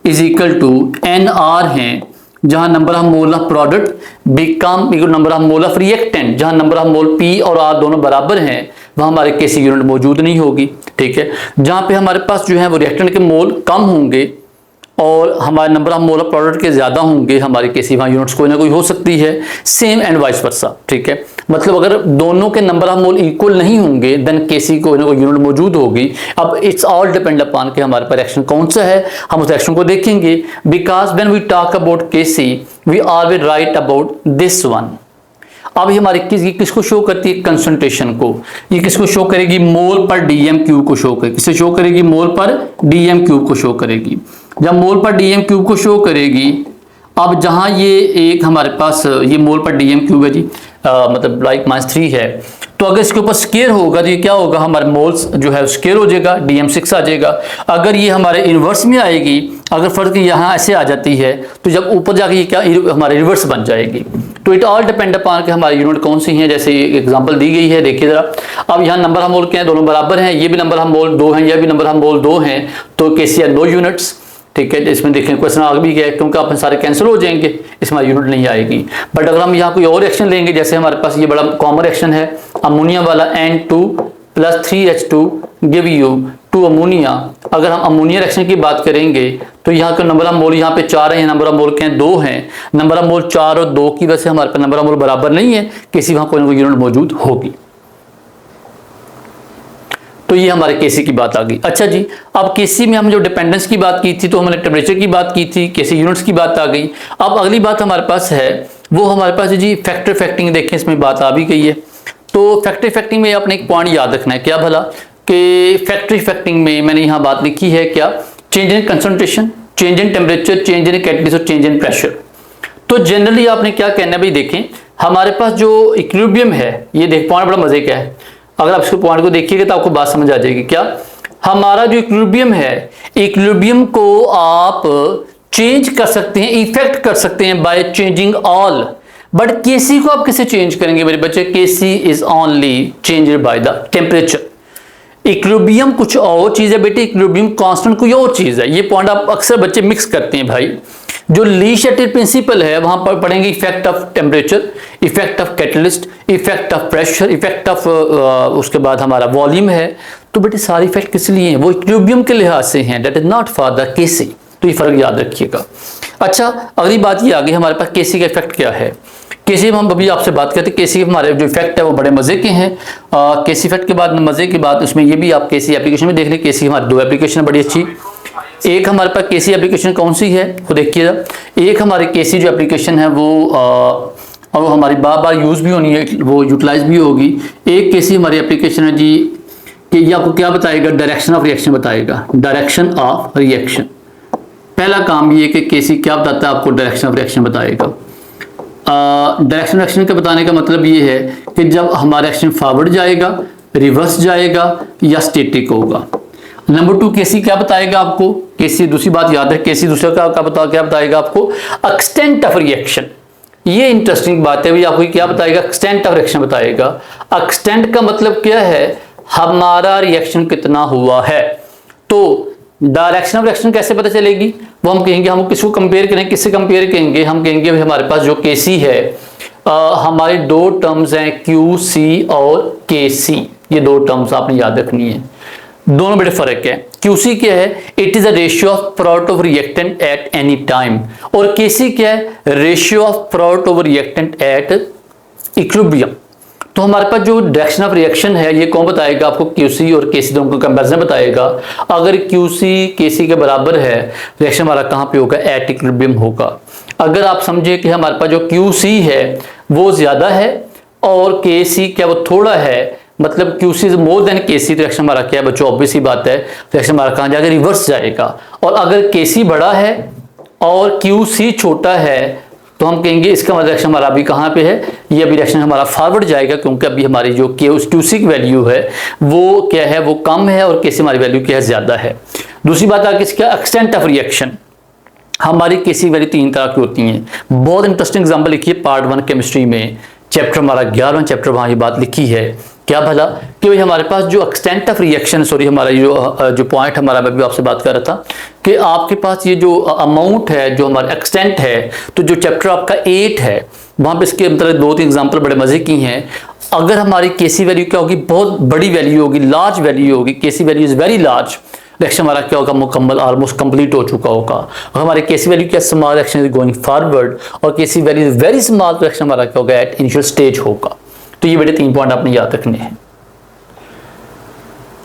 is equal to NR हैं, जहाँ number of mole of product become equal number of mole of reactant, जहाँ नंबर ऑफ मोल P और R दोनों बराबर हैं, वहाँ हमारे केसी यूनिट मौजूद नहीं होगी। ठीक है, जहाँ पे हमारे पास जो है वो रिएक्टेंट के मोल कम होंगे और हमारे number of mole of product के ज़्यादा होंगे, हमारी केसी वहाँ यूनिट्स कोई ना कोई हो सकती है। Same and vice versa. ठीक है, मतलब अगर दोनों के नंबर ऑफ मोल इक्वल नहीं होंगे देन केसी कोई ना कोई यूनिट मौजूद होगी। अब इट्स ऑल डिपेंड अपॉन कि हमारे पर रिएक्शन कौन सा है, हम उस रिएक्शन को देखेंगे। Because when we talk about KC we always write about this one. अब हमारी किसको शो करती है, कंसंट्रेशन को। ये किसको शो करेगी, मोल पर डीएम क्यूब को शो करेगी। किसे शो करेगी, मोल पर डीएम क्यूब को शो करेगी। जब मोल पर डीएम क्यूब को शो करेगी, अब जहां ये एक हमारे पास ये मोल पर डीएम क्यूब है जी, मतलब लाइक -3 है, तो अगर इसके ऊपर स्केयर होगा तो ये क्या होगा, हमारे मोल्स जो है स्केयर हो जाएगा, DM6 आ जाएगा। अगर ये हमारे इन्वर्स में आएगी, अगर फर्क यहाँ ऐसे आ जाती है तो जब ऊपर जाके ये क्या हमारे रिवर्स बन जाएगी। तो इट ऑल डिपेंड अपॉन कि हमारी यूनिट कौन सी हैं। जैसे एग्जांपल दी गई है, देखिए जरा। अब यहाँ नंबर ऑफ मोल क्या है, दोनों बराबर हैं, ये भी नंबर ऑफ मोल 2 हैं, ये भी नंबर ऑफ मोल 2 हैं, तो केसी आर नो यूनिट्स। ठीक है, इसमें देखें क्वेश्चन आ भी गया क्योंकि अपने सारे कैंसिल हो जाएंगे, इसमें यूनिट नहीं आएगी। बट अगर हम यहाँ कोई और रिएक्शन लेंगे, जैसे हमारे पास ये बड़ा कॉमन रिएक्शन है अमोनिया वाला, N2 + 3H2 give you 2 ammonia. अगर हम अमोनिया रिएक्शन की बात करेंगे तो यहाँ का नंबर ऑफ मोल यहाँ पे 4 है, नंबर ऑफ मोल के 2 हैं। नंबर ऑफ मोल 4 और 2 की वजह से हमारे पास नंबर ऑफ मोल बराबर नहीं है, किसी वहाँ कोई ना कोई यूनिट मौजूद होगी। तो ये हमारे केसी की बात आ गई। अच्छा जी, अब केसी में हम जो डिपेंडेंस की बात की थी तो हमने टेम्परेचर की बात की थी, केसी यूनिट्स की बात आ गई। अब अगली बात हमारे पास है वो हमारे पास जी फैक्टर इफेक्टिंग। देखें इसमें बात आ भी गई है। तो फैक्टर इफेक्टिंग में आपने एक पॉइंट याद रखना है, क्या भला, कि फैक्टर इफेक्टिंग में मैंने यहाँ बात लिखी है क्या, change in concentration, change in temperature, change in catalyst और चेंज इन प्रेशर। तो जनरली आपने क्या कहना है भाई, देखें हमारे पास जो इक्विलिब्रियम है, ये देख पॉइंट बड़ा मजे का है, अगर आप इसको पॉइंट को देखिएगा तो आपको बात समझ आ जाएगी। क्या हमारा जो इक्विलिब्रियम है, इक्विलिब्रियम को आप चेंज कर सकते हैं, इफेक्ट कर सकते हैं by changing all. But K C को आप कैसे चेंज करेंगे मेरे बच्चे, K C is only changed by the temperature. Equilibrium कुछ और चीज है बेटे, इक्विलिब्रियम कांस्टेंट कोई और चीज है। ये पॉइंट आप अक्सर बच्चे मिक्स करते हैं भाई। जो ली शैटेल प्रिंसिपल है वहां पर पढ़ेंगे effect of temperature, effect of catalyst, effect of pressure, effect of उसके बाद हमारा वॉल्यूम है। तो बेटे सारे इफेक्ट किस लिए हैं, वो इक्विलिब्रियम के लिहाज से हैं, that is not for the K C. तो ये फर्क याद रखिएगा। अच्छा, अगली बात ये आ गई हमारे पास केसी का इफेक्ट क्या है। केसी में हम अभी आपसे बात करते हैं, केसी हमारे जो इफेक्ट है वो बड़े मजे के हैं। केसी इफेक्ट के बाद मजे की बात उसमें ये भी आप केसी एप्लीकेशन में देख लें। केसी हमारी 2 एप्लीकेशन बड़ी अच्छी। एक हमारे पास केसी एप्लीकेशन कौन सी है वो देखिएगा। एक हमारे केसी जो एप्लीकेशन है वो और वो हमारी बार बार यूज़ भी होनी है, वो यूटिलाइज भी होगी। एक केसी हमारी एप्लीकेशन है जी कि ये आपको क्या बताएगा, डायरेक्शन ऑफ रिएक्शन बताएगा। डायरेक्शन ऑफ रिएक्शन, पहला काम ये कि केसी क्या बताता है आपको, डायरेक्शन ऑफ रिएक्शन बताएगा। डायरेक्शन रिएक्शन का बताने का मतलब ये है कि जब हमारा रिएक्शन फॉरवर्ड जाएगा, रिवर्स जाएगा या स्टैटिक होगा। नंबर 2 केसी क्या बताएगा आपको, केसी दूसरी बात याद है, केसी दूसरा क्या बताएगा आपको, एक्सटेंट ऑफ रिएक्शन। ये इंटरेस्टिंग बात है भाई, आपको क्या बताएगा, एक्सटेंट ऑफ रिएक्शन बताएगा। एक्सटेंट का मतलब क्या है, हमारा रिएक्शन कितना हुआ है। तो डायरेक्शन ऑफ रिएक्शन कैसे पता चलेगी, वो हम कहेंगे, हम किसको कंपेयर करें, किससे कंपेयर करेंगे, हम कहेंगे भाई हमारे पास जो केसी है, हमारे 2 टर्म्स हैं क्यूसी और केसी। ये 2 टर्म्स आपने याद रखनी है, दोनों बड़े फर्क है। क्यूसी क्या है, it is a ratio of product of reactant at any time, और केसी क्या है, ratio of product of reactant at equilibrium. तो हमारे पास जो डायरेक्शन ऑफ रिएक्शन है ये कौन बताएगा आपको, क्यूसी और केसी दोनों का कंपैरिजन बताएगा। अगर क्यूसी केसी के बराबर है, रिएक्शन हमारा कहाँ पे होगा, एट इक्विलिब्रियम होगा। अगर आप समझे कि हमारे पास जो क्यूसी है वो ज्यादा है और केसी क्या वो थोड़ा है, मतलब QC is more than KC, तो रिएक्शन हमारा क्या है बच्चों, ऑब्वियस ही बात है, रिएक्शन हमारा कहाँ जाएगा, रिवर्स जाएगा। और अगर KC बड़ा है और QC छोटा है तो हम कहेंगे इसका मतलब रिएक्शन हमारा अभी कहाँ पे है, ये अभी रिएक्शन हमारा फॉरवर्ड जाएगा, क्योंकि अभी हमारी जो QC की वैल्यू है वो क्या है, वो कम है और KC हमारी वैल्यू क्या है, ज्यादा है। दूसरी बात आ किसका, एक्सटेंट ऑफ रिएक्शन। हमारी केसी वैल्यू 3 तरह की होती हैं। बहुत इंटरेस्टिंग एग्जांपल लिखी है पार्ट 1 केमिस्ट्री में, चैप्टर हमारा 11वां चैप्टर, वहाँ ये बात लिखी है क्या भला कि भाई हमारे पास जो एक्सटेंट ऑफ रिएक्शन, सॉरी हमारा जो पॉइंट हमारा, मैं भी आपसे बात कर रहा था कि आपके पास ये जो अमाउंट है, जो हमारा एक्सटेंट है, तो जो चैप्टर आपका 8 है वहाँ पे इसके मतलब 2-3 एग्जाम्पल बड़े मजे की हैं। अगर हमारी केसी वैल्यू क्या होगी, बहुत बड़ी वैल्यू होगी, लार्ज वैल्यू होगी, K C value is very large, reaction हमारा क्या होगा, मुकम्मल ऑलमोस्ट कंप्लीट हो चुका होगा। और हमारे केसी वैल्यू क्या, small reaction is going forward, और K C value is very small, reaction हमारा क्या होगा, एट इनिशियल स्टेज होगा। तो ये बेटे 3 पॉइंट आपने याद रखने हैं।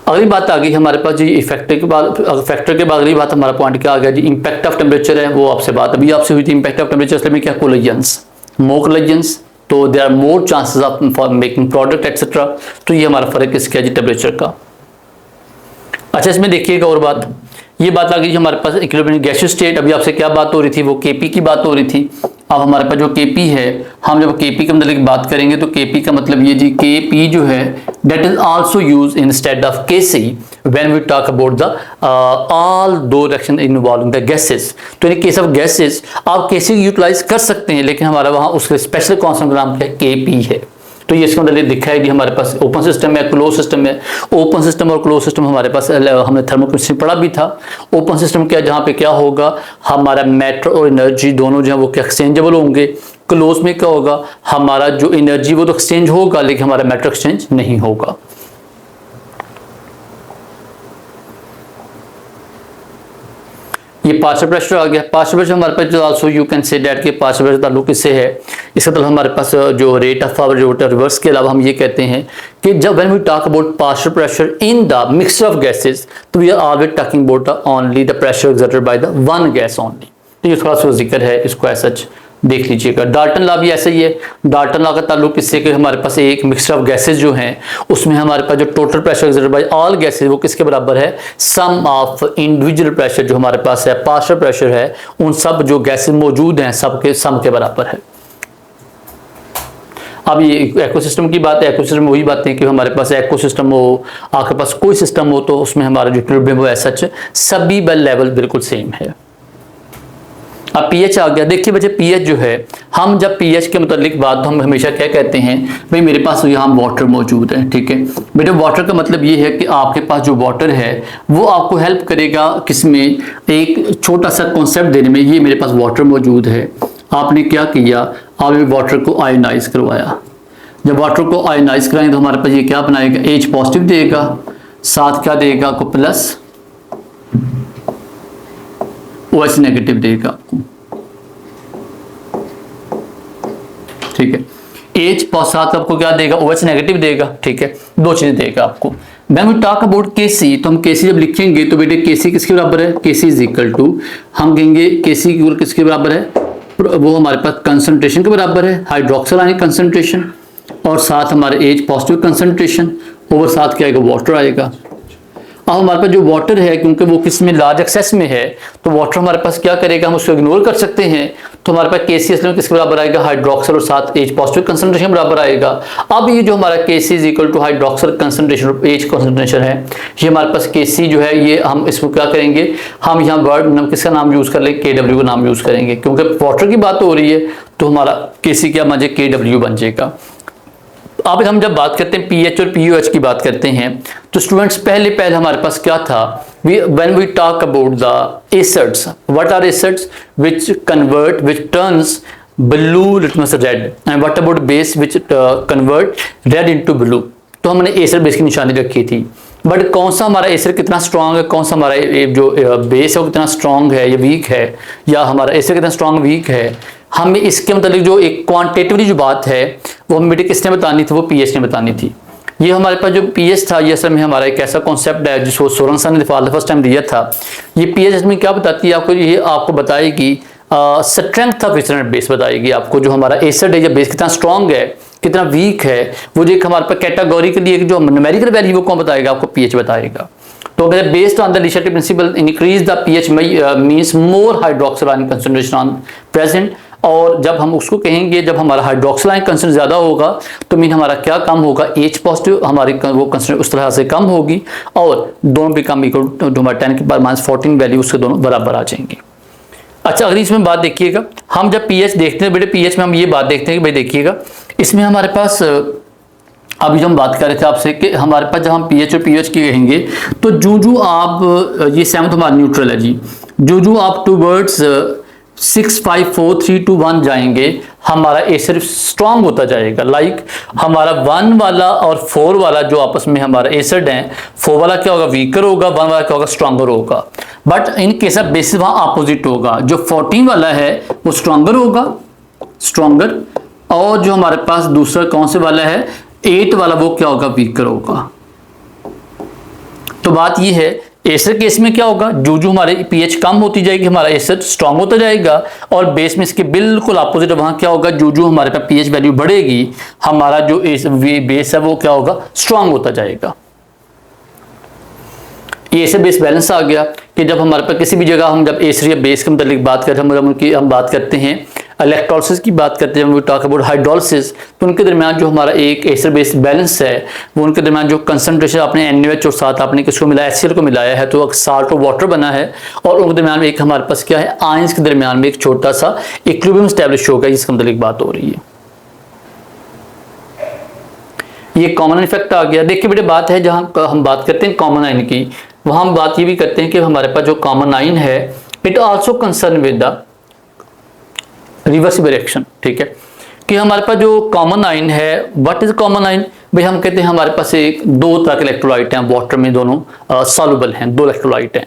अगली बात आ गई हमारे पास जी फैक्टर के बाद, फैक्टर के बाद अगली बात हमारा पॉइंट क्या आ गया जी, इंपैक्ट ऑफ टेम्परेचर है। वो आपसे बात अभी आपसे हुई थी, इंपैक्ट ऑफ टेम्परेचर में क्या, कोलिजन्स, मोर कोलिजन्स, तो there are more chances of for making product etcetera. तो ये हमारा फर्क किसका है जी, टेम्परेचर का। अच्छा इसमें देखिएगा और बात, ये बात आ गई हमारे पास इक्विलिब्रियम गैसियस स्टेट। अभी आपसे क्या बात हो रही थी, वो केपी की बात हो रही थी। अब हमारे पास जो केपी है, हम जब केपी के मतलब बात करेंगे तो केपी का मतलब ये जी, केपी जो है that is also used instead of KC when we talk about the all though reaction involving the gases. तो इन केस ऑफ गैसेस आप केसी यूटिलाइज कर सकते हैं, लेकिन हमारा वहाँ उसके स्पेशल कांस्टेंट नाम क्या है, केपी है। तो ये इसका मतलब दिखा है कि हमारे पास ओपन सिस्टम है, क्लोज सिस्टम है। ओपन सिस्टम और क्लोज सिस्टम हमारे पास हमने थर्मोकेमिस्ट्री पढ़ा भी था। ओपन सिस्टम क्या, जहाँ पे क्या होगा, हमारा मैटर और एनर्जी दोनों जो है वो क्या एक्सचेंजेबल होंगे। क्लोज में क्या होगा, हमारा जो एनर्जी वो तो एक्सचेंज होगा, लेकिन हमारा मैटर एक्सचेंज नहीं होगा। ये पार्शियल प्रेशर आ गया। पार्शियल प्रेशर हमारे पास जो also you can say that के पार्शियल प्रेशर ताल्लुक किससे है, इसका मतलब हमारे पास जो रेट ऑफ पावर जो रिवर्स के अलावा हम ये कहते हैं कि जब when we talk about partial pressure in the mixture of gases, तो we are always talking about only the pressure exerted by the one gas only. तो ये थोड़ा सा जिक्र है, इसको ऐसा देख लीजिएगा। डाल्टन लॉ भी ऐसा ही है। डाल्टन लॉ का ताल्लुक किससे कि हमारे पास एक मिक्सचर ऑफ गैसेस जो हैं, उसमें हमारे पास जो total pressure exerted bye all gases वो किसके बराबर है, सम ऑफ इंडिविजुअल प्रेशर जो हमारे पास है, पार्शियल प्रेशर है, उन सब जो गैसेस मौजूद हैं सबके सम के बराबर है। अब ये इकोसिस्टम की बात है। इकोसिस्टम वही बात है कि हमारे पास इकोसिस्टम हो, आपके पास कोई सिस्टम हो, तो उसमें हमारा जो इक्विलिब्रियम वो ऐसा सभी लेवल बिल्कुल सेम है। अब पीएच आ गया। देखिए बच्चे पीएच जो है, हम जब पीएच के मतलब बात तो हम हमेशा क्या कहते हैं, भाई मेरे पास यहाँ वाटर मौजूद है, ठीक है बेटे। वाटर का मतलब ये है कि आपके पास जो वाटर है वो आपको हेल्प करेगा किसमें, एक छोटा सा कॉन्सेप्ट देने में। ये मेरे पास वाटर मौजूद है, आपने क्या किया, आपने वाटर को आयोनाइज करवाया। जब वाटर को आयोनाइज कराएंगे तो हमारे पास ये क्या बनाएगा, H पॉजिटिव देगा, साथ क्या देगा आपको, प्लस OH नेगेटिव देगा आपको, ठीक है। H साथ आपको क्या देगा, OH नेगेटिव देगा, ठीक है, 2 चीजें देगा आपको। When we talk about Kc, तो हम Kc जब लिखेंगे तो बेटे Kc किसके बराबर है, Kc इज इक्वल टू, हम कहेंगे Kc इक्वल किसके बराबर है, वो हमारे पास कंसंट्रेशन के बराबर है, हाइड्रोक्सिल आयनिक कंसंट्रेशन, और साथ हमारे H पॉजिटिव कंसंट्रेशन, ओवर साथ क्या आएगा, वाटर आएगा। अब हमारे पास जो वाटर है, क्योंकि वो किस में लार्ज एक्सेस में है, तो वाटर हमारे पास क्या करेगा, हम उसको इग्नोर कर सकते हैं। तो हमारे पास KC में किसके बराबर आएगा, हाइड्रोक्सिल और साथ H पॉजिटिव कंसंट्रेशन बराबर आएगा। अब ये जो हमारा Kc is equal to hydroxyl concentration और H कंसंट्रेशन है, ये हमारे पास Kc जो है, ये हम इसमें क्या करेंगे, हम यहाँ वर्ड किसका नाम यूज कर लेंगे, Kw का नाम यूज करेंगे, क्योंकि वाटर की बात हो रही है, तो हमारा Kc क्या बन जाएगा, Kw बन जाएगा। अब हम जब बात करते हैं पीएच और पीओएच की बात करते हैं, तो स्टूडेंट्स पहले हमारे पास क्या था, when we talk about the acids, what are acids which convert, which turns blue litmus red, and what about base which convert red into blue. तो हमने एसिड बेस की निशानी रखी थी, बट कौन सा हमारा एसिड कितना स्ट्रांग है, कौन सा हमारा जो बेस है वो कितना स्ट्रांग है या वीक है, या हमारा एसिड कितना स्ट्रांग वीक है, हमें इसके मतलब जो एक क्वांटिटेटिवली जो बात है वो हमें बेटे किसने बतानी थी, वो पीएच ने बतानी थी। ये हमारे पास जो पीएच था, ये असल में हमारा एक ऐसा कॉन्सेप्ट है जिसको सोरेन सर ने फर्स्ट टाइम दिया था। ये पीएच में क्या बताती है आपको, ये आपको बताएगी स्ट्रेंथ ऑफ एसिड बेस, बताएगी आपको जो हमारा एसिड है या बेस कितना स्ट्रांग है कितना वीक है। वो जो एक हमारे पास कैटेगरी के लिए जो न्यूमेरिकल वैल्यू वो कौन बताएगा, आपको पीएच बताएगा। तो अगर based on the Le Chatelier principle increase the pH means more hydroxyl ion concentration on present, और जब हम उसको कहेंगे, जब हमारा हाइड्रोक्सिल आयन कंसंट्रेशन ज्यादा होगा तो मीन हमारा क्या कम होगा, H पॉजिटिव हमारी वो कंसंट्रेशन उस तरह से कम होगी, और दोनों भी कम इक्वल टू 10 की पावर -14 वैल्यू उसके दोनों बराबर आ जाएंगे। अच्छा, अगर इसमें बात देखिएगा, हम जब पीएच देखते हैं बेटे, पीएच में हम ये बात देखते हैं कि भाई देखिएगा, इसमें हमारे पास अभी जो हम बात कर रहे थे आपसे कि हमारे पास जब हम पीएच और पीएच की कहेंगे तो जो आप ये सेवंथ हमारा न्यूट्रल है जी, जो आप टूवर्ड्स 6, 5, 4, 3, 2, 1 जाएंगे, हमारा एसिड स्ट्रांग होता जाएगा। लाइक हमारा 1 वाला और 4 वाला जो आपस में हमारा एसिड है, 4 वाला क्या होगा, वीकर होगा, 1 वाला क्या होगा, स्ट्रांगर होगा। But in case of basis वहां अपोजिट होगा, जो 14 वाला है वो स्ट्रांगर होगा, स्ट्रांगर, और जो हमारे पास दूसरा कौन से वाला है, 8 वाला, वो क्या होगा, वीकर होगा। तो बात ये है एसिड केस में क्या होगा, जो हमारे पीएच कम होती जाएगी, हमारा एसिड स्ट्रांग होता जाएगा, और बेस में इसके बिल्कुल अपोजिट वहां क्या होगा, जो हमारे पास पीएच वैल्यू बढ़ेगी, हमारा जो बेस है वो क्या होगा, स्ट्रांग होता जाएगा। ये एसिड बेस बैलेंस आ गया कि जब हमारे पास किसी भी जगह हम जब एसिड या बेस के मतलब बात करते हैं, हम बात करते हैं इलेक्ट्रोलिसिस की बात करते हैं, टॉक अबाउट हाइड्रोलिसिस, तो उनके दरमियान जो हमारा एक एसिड बेस बैलेंस है, वो उनके दरमियान जो कंसंट्रेशन आपने NaOH और साथ आपने किसको मिलाया, HCl को मिलाया है, तो साल्ट और वाटर बना है, और उनके दरमियान में एक हमारे पास क्या है, आयंस के दरमियान में एक छोटा सा इक्विलिब्रियम स्टैब्लिश होगा, जिसका मतलब बात हो रही है। ये कॉमन इफेक्ट आ गया। देखिए बेटे बात है जहां हम बात करते हैं कॉमन आयन की, वहां हम बात ये भी करते हैं कि हमारे पास जो कॉमन आयन है, it also concern with the reversible reaction. ठीक है, कि हमारे पास जो कॉमन आयन है, व्हाट इज कॉमन आयन, भाई हम कहते हैं हमारे पास एक 2 तरह के इलेक्ट्रोलाइट हैं वाटर में, दोनों सॉल्युबल हैं, 2 इलेक्ट्रोलाइट हैं।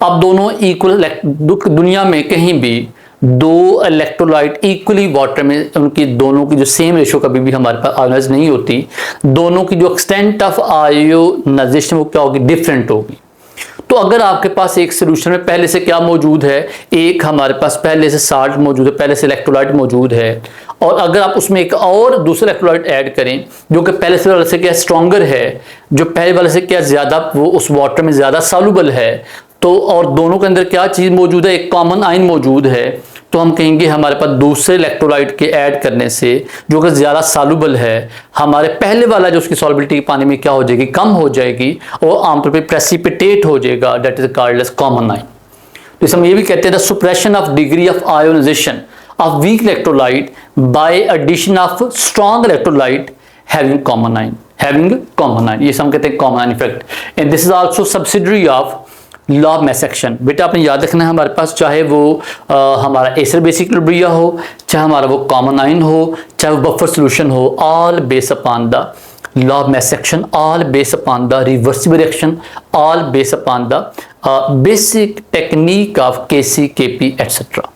अब दोनों इक्वल, दुनिया में कहीं भी 2 इलेक्ट्रोलाइट इक्वली वाटर में, उनकी दोनों की जो सेम रेशियो कभी भी हमारे पास आयोनाइज नहीं होती, दोनों की जो एक्सटेंट ऑफ आयोनाइजेशन वो क्या होगी, डिफरेंट होगी। तो अगर आपके पास एक सोल्यूशन में पहले से क्या मौजूद है, एक हमारे पास पहले से साल्ट मौजूद है, पहले से इलेक्ट्रोलाइट मौजूद है, और अगर आप उसमें एक और दूसरा इलेक्ट्रोलाइट ऐड करें जो कि पहले से वाले से क्या स्ट्रॉन्गर है, जो पहले वाले से क्या ज्यादा वो उस वाटर में ज्यादा सॉल्युबल है, तो और दोनों के अंदर क्या चीज मौजूद है, एक कॉमन आयन मौजूद है, तो हम कहेंगे हमारे पास दूसरे इलेक्ट्रोलाइट के ऐड करने से जो कि ज्यादा सॉल्युबल है, हमारे पहले वाला जो उसकी सॉल्युबिलिटी पानी में क्या हो जाएगी, कम हो जाएगी, और आमतौर पे प्रेसिपिटेट हो जाएगा, that is called as common ion. तो इसे हम ये भी कहते हैं the suppression of degree of ionization of weak electrolyte by addition of strong electrolyte having common ion, ये हम कहते हैं common ion effect, and this is also subsidiary of law of mass action. बेटा आपने याद रखना है, हमारे पास चाहे वो हमारा एसिड बेसिक इक्विलिब्रियम हो, चाहे हमारा वो कॉमन आयन हो, चाहे वो बफर सॉल्यूशन हो, all base upon the law of mass action, all base upon the reversible reaction, all base upon the basic technique of KC, KP etcetera.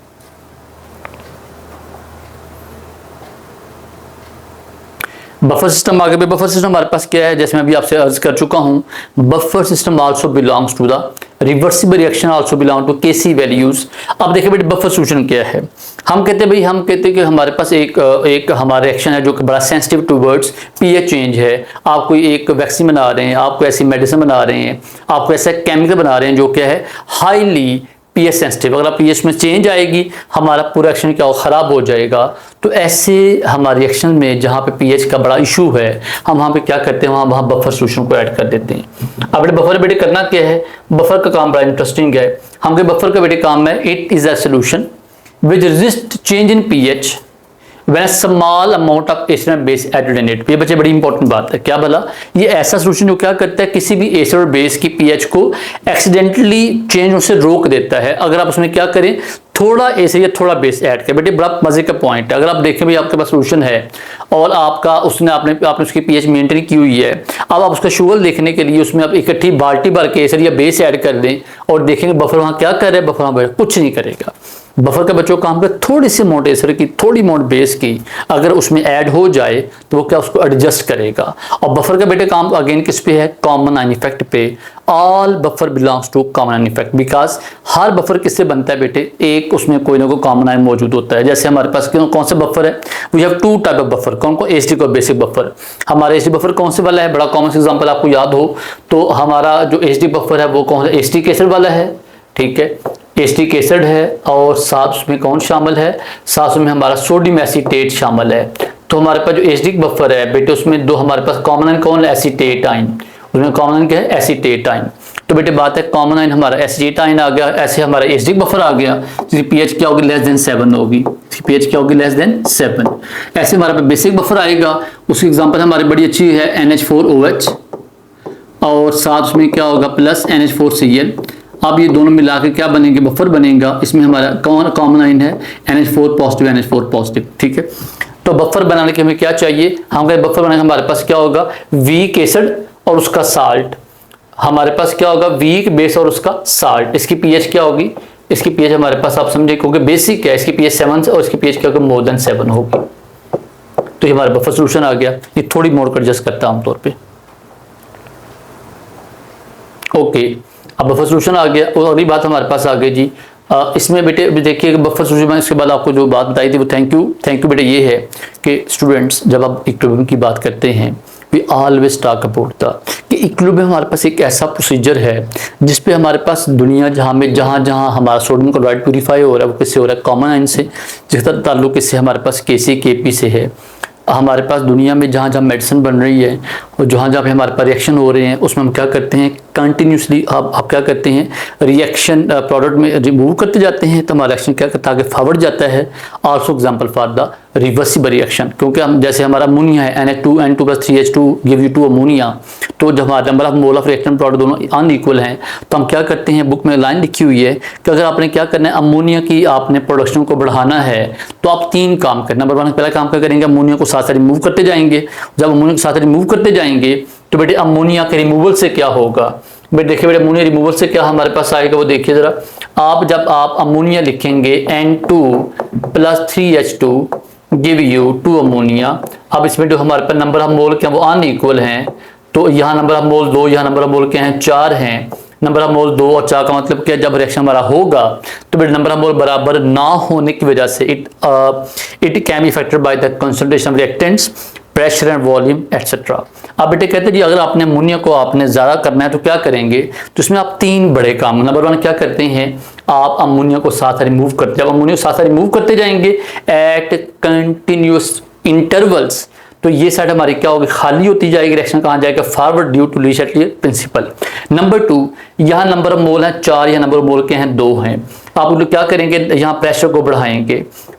Buffer system आगे, buffer system हमारे पास क्या है, जैसे मैं अभी आपसे अर्ज कर चुका हूं, buffer system also belongs to the reversible reaction, also belong to KC values. अब देखिए बेटे बफर सॉल्यूशन क्या है, हम कहते हैं भाई, हम कहते हैं कि हमारे पास एक हमारा रिएक्शन है जो कि बड़ा सेंसिटिव टूवर्ड्स पीएच चेंज है। आप कोई एक वैक्सीन बना रहे हैं, आप कोई ऐसी मेडिसिन बना रहे हैं, आप कोई ऐसा केमिकल बना रहे हैं जो क्या है हाईली पीएच सेंसिटिव, अगर पीएच में चेंज आएगी हमारा पूरा रिएक्शन क्या खराब हो जाएगा। तो ऐसे हमारे रिएक्शन में जहाँ पे पीएच का बड़ा इशू है, हम वहाँ पे क्या करते हैं, वहाँ बफर सॉल्यूशन को ऐड कर देते हैं। अब बफर बेटे करना क्या है, बफर का काम बड़ा इंटरेस्टिंग है। हम बफर का बेटे काम है, it is a solution which resist change in pH when a small amount of acid and base added in it। ये बच्चे बड़ी इंपॉर्टेंट बात है, क्या भला, ये ऐसा सॉल्यूशन जो क्या करता है, किसी भी एसिड और बेस की पीएच को एक्सीडेंटली चेंज उससे रोक देता है। अगर आप उसमें क्या करें, थोड़ा एसिड या थोड़ा बेस ऐड करें। बेटे बड़ा मजे का पॉइंट है, अगर आप देखें भाई आपके पास सॉल्यूशन है और आपका आपने उसकी पीएच मेंटेन की हुई है, अब आप उसका शुगर देखने के लिए उसमें आप इकट्ठी बाल्टी भर के एसिड या बेस ऐड कर दें और देखेंगे बफर वहां क्या कर रहा है, बफर वहां कुछ नहीं करेगा। बफर का बच्चों काम कर थोड़ी सी अमाउंट एसिड की, थोड़ी अमाउंट बेस की अगर उसमें ऐड हो जाए तो वो क्या उसको एडजस्ट करेगा। और बफर का बेटे काम अगेन किस पे है, कॉमन आयन इफेक्ट पे। All buffer belongs to common ion effect, because हर बफर किससे बनता है बेटे, एक उसमें कोई ना कोई कॉमन आयन मौजूद होता है। जैसे हमारे पास कौन सा बफर है, we have 2 type of buffer, कौन कौन, एसिडिक और बेसिक बफर। हमारा एसिडिक बफर कौन से वाला है, बड़ा कॉमन एग्जांपल आपको याद हो तो हमारा जो एसिडिक बफर है वो कौन सा, एसिटिक एसिड वाला है, ठीक है, एसिटिक एसिड है, और साथ उसमें कौन शामिल है, साथ में हमारा सोडियम एसीटेट शामिल है। तो हमारे पास जो एसिडिक बफर है बेटे उसमें 2 हमारे पास कॉमन आयन कौन है, एसीटेट आयन, उसमें कॉमन आयन क्या है, एसीटेट आयन। तो बेटे बात है कॉमन आयन हमारा एसिएट आयन आ गया, ऐसे हमारा एसिडिक बफर आ गया जिसकी पीएच क्या होगी, लेस देन 7 होगी, पीएच क्या होगी, लेस देन 7। ऐसे हमारा पे बेसिक बफर आएगा, उसकी एग्जांपल हमारी बड़ी अच्छी है NH4OH और साथ उसमें क्या होगा प्लस NH4Cl। अब ये दोनों मिला के क्या बनेंगे, बफर बनेगा। इसमें हमारा कॉमन आयन है NH4 पॉजिटिव NH4 पॉजिटिव, ठीक है। तो बफर बनाने के हमें क्या चाहिए, हमें बफर बनाने हमारे पास क्या होगा, वीक एसिड और उसका साल्ट। हमारे पास क्या होगा, वीक बेस और उसका साल्ट। इसकी पीएच क्या होगी, इसकी पीएच हमारे पास आप समझे क्योंकि बेसिक है, इसकी पीएच 7 और इसकी पीएच क्या होगी, मोर देन 7 होगी। तो ये हमारा बफर सोल्यूशन आ गया। ये थोड़ी मोड़ कर एडजस्ट करता है आमतौर पे। ओके, अब बफर सोल्यूशन आ गया और अगली बात हमारे पास आ गई जी, इसमें बेटे देखिए बफर सोल्यूशन, इसके बाद आपको जो बात बताई थी वो थैंक यू बेटे, ये है कि स्टूडेंट्स जब आप इक्विलिब्रियम की बात करते हैं we always talk about the कि इक्विलिब्रियम हमारे पास एक ऐसा प्रोसीजर है जिसपे हमारे पास दुनिया जहाँ जहाँ हमारा सोडियम क्लोराइड प्यूरीफाई हो रहा है वो किससे हो रहा है, कॉमन आयन से, जिसका ताल्लुक इससे हमारे पास KC से है। हमारे पास दुनिया में जहाँ जहाँ मेडिसिन बन रही है और जहाँ जहाँ पे हमारे पास रिएक्शन हो रहे हैं उसमें हम क्या करते हैं, कंटिन्यूसली आप क्या करते हैं, रिएक्शन प्रोडक्ट में रिमूव करते जाते हैं, तो हमारा रिएक्शन क्या करता है, आगे फॉरवर्ड जाता है। Also example for the reversible reaction, क्योंकि हम जैसे हमारा अमोनिया है Na2N2 + 3H2 give you 2 ammonia, तो जब हमारा number of mole of reaction product दोनों अनइक्वल हैं तो हम क्या करते हैं, बुक में लाइन लिखी हुई है कि अगर आपने क्या करना है, अमोनिया की आपने प्रोडक्शन को बढ़ाना है तो आप 3 काम करना। नंबर 1 पहला काम क्या करेंगे, अमोनिया को साथ साथ रिमूव करते जाएंगे। जब अमोनिया को साथ रिमूव करते जाएंगे तो बेटे अमोनिया के रिमूवल से क्या होगा, बेटे देखिए बेटे अमोनिया रिमूवल से क्या हमारे पास आएगा वो देखिए जरा। जब आप अमोनिया लिखेंगे N2 + 3H2 give you 2 ammonia. अब इसमें जो हमारे पास नंबर ऑफ मोल क्या वो अनइक्वल हैं, तो यहाँ नंबर ऑफ मोल 2, यहाँ नंबर ऑफ मोल क्या है 4 हैं। नंबर ऑफ मोल 2 और 4 का मतलब क्या, जब रिएक्शन हमारा होगा तो बेटे नंबर ऑफ मोल बराबर ना होने की वजह से it can be affected by the concentration of reactants, pressure and volume etcetera. अब बेटे कहते हैं जी अगर आपने अमोनिया को आपने ज़्यादा करना है तो क्या करेंगे, तो इसमें आप 3 बड़े काम। नंबर 1 क्या करते हैं, आप अमोनिया को साथ रिमूव करते, जब अमोनिया को साथ रिमूव करते जाएंगे एट कंटिन्यूस इंटरवल्स, तो ये साइड हमारी क्या होगी, खाली होती जाएगी। रिएक्शन कहाँ जाएगा, forward due to Le Chatelier principle. Number 2, यहाँ नंबर ऑफ मोल है 4, यहाँ नंबर ऑफ मोल के हैं 2 हैं। आप लोग क्या करेंगे, यहाँ प्रेशर को बढ़ाएंगे।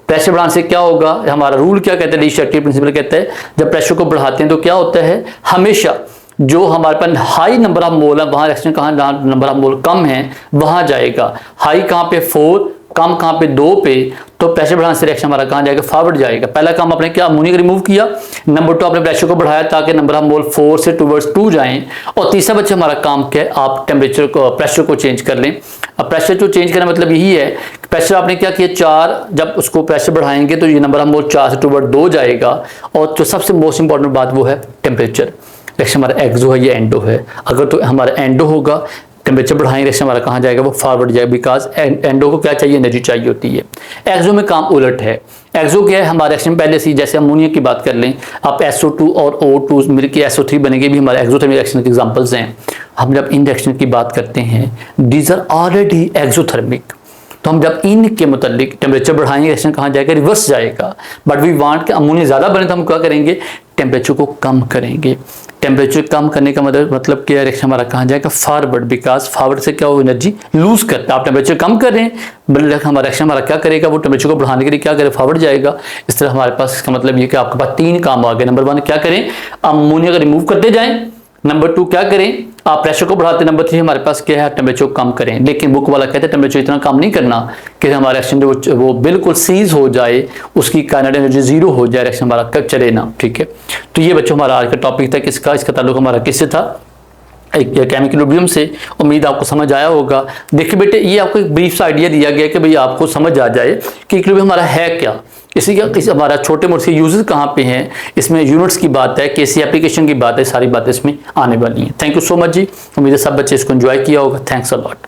प्रेशर बढ़ाने से क्या होगा, हमारा रूल क्या कहते हैं, लीशर्टली प्रिंसिपल कहते हैं, जब प्रेशर को बढ़ाते हैं तो क्या होता है, हमेशा जो हमारे पास हाई नंबर ऑफ मोल है वहाँ रिएक्शन कहाँ, जहाँ नंबर ऑफ मोल कम है वहाँ जाएगा। हाई कहाँ पे 4, कम कहाँ पे 2 पे, तो प्रेशर बढ़ाने से रिएक्शन हमारा कहाँ जाएगा, फॉरवर्ड जाएगा। पहला काम आपने क्या, अमोनिया को रिमूव किया। नंबर 2 आपने प्रेशर को बढ़ाया ताकि नंबर ऑफ मोल 4 से टुवर्ड्स 2 जाएं। और तीसरा बच्चा हमारा काम क्या है, आप टेम्परेचर को, प्रेशर को चेंज कर लें। अब प्रेशर को चेंज करना मतलब यही है, प्रेशर आपने क्या किया 4, जब उसको प्रेशर बढ़ाएंगे तो ये नंबर ऑफ मोल 4 से टुवर्ड 2 जाएगा। और जो सबसे मोस्ट इंपॉर्टेंट बात वो है टेम्परेचर। रिएक्शन हमारा एक्सो है या एंडो है, अगर तो हमारा एंडो होगा टेम्परेचर बढ़ाएंगे रिएक्शन हमारा कहाँ जाएगा, वो फॉरवर्ड जाएगा, बिकॉज एंडो को क्या चाहिए, एनर्जी चाहिए होती है। एक्सो में काम उलट है। एक्सो क्या है, हमारा रिएक्शन पहले से, जैसे अमोनिया की बात कर लें, आप SO2 और O2 मिलकर SO3 बनेंगे, भी हमारे एक्सोथर्मिक रिएक्शन के एग्जांपल्स हैं। हम जब इन रिएक्शन की बात करते हैं दीज आर ऑलरेडी एक्सोथर्मिक, तो हम जब इनके मुतालिक टेम्परेचर बढ़ाएंगे रिएक्शन कहाँ जाएगा, रिवर्स जाएगा। बट वी वांट कि अमोनिया ज़्यादा बने तो हम क्या करेंगे, टेम्परेचर को कम करेंगे। टेम्परेचर कम करने का मतलब क्या है, रिएक्शन हमारा कहाँ जाएगा, फॉरवर्ड, बिकॉज फॉरवर्ड से क्या हो, एनर्जी लूज करता है। आप टेम्परेचर कम कर रहे हैं, बल्कि हमारा रिएक्शन हमारा क्या करेगा, वो टेम्परेचर को बढ़ाने के लिए क्या करे, फॉरवर्ड जाएगा। इस तरह हमारे पास इसका मतलब ये कि आपके पास 3 काम आ गए। नंबर 1 क्या करें, अमोनिया को रिमूव करते जाएं। नंबर 2 क्या करें, आप प्रेशर को बढ़ाते। नंबर 3 हमारे पास क्या है, टेम्परेचर को कम करें। लेकिन बुक वाला कहते हैं टेम्परेचर इतना कम नहीं करना कि हमारा रिएक्शन जो वो बिल्कुल सीज हो जाए, उसकी काइनेटिक एनर्जी 0 हो जाए, रिएक्शन हमारा कब चले ना। ठीक है, तो ये बच्चों हमारा आज का टॉपिक था, किसका, इसका ताल्लुक हमारा किससे था, एक केमिकल इक्विलिब्रियम से। उम्मीद आपको समझ आया होगा। देखिए बेटे ये आपको एक ब्रीफ सा आइडिया दिया गया कि भाई आपको समझ आ जाए कि इक्विलिब्रियम हमारा है क्या, इसी का हमारा छोटे मोटे से यूजेस कहाँ पे हैं, इसमें यूनिट्स की बात है, कैसी एप्लीकेशन की बात है, सारी बातें इसमें आने वाली हैं। थैंक यू सो मच जी। उम्मीद है सब बच्चे इसको एंजॉय किया होगा। Thanks a lot.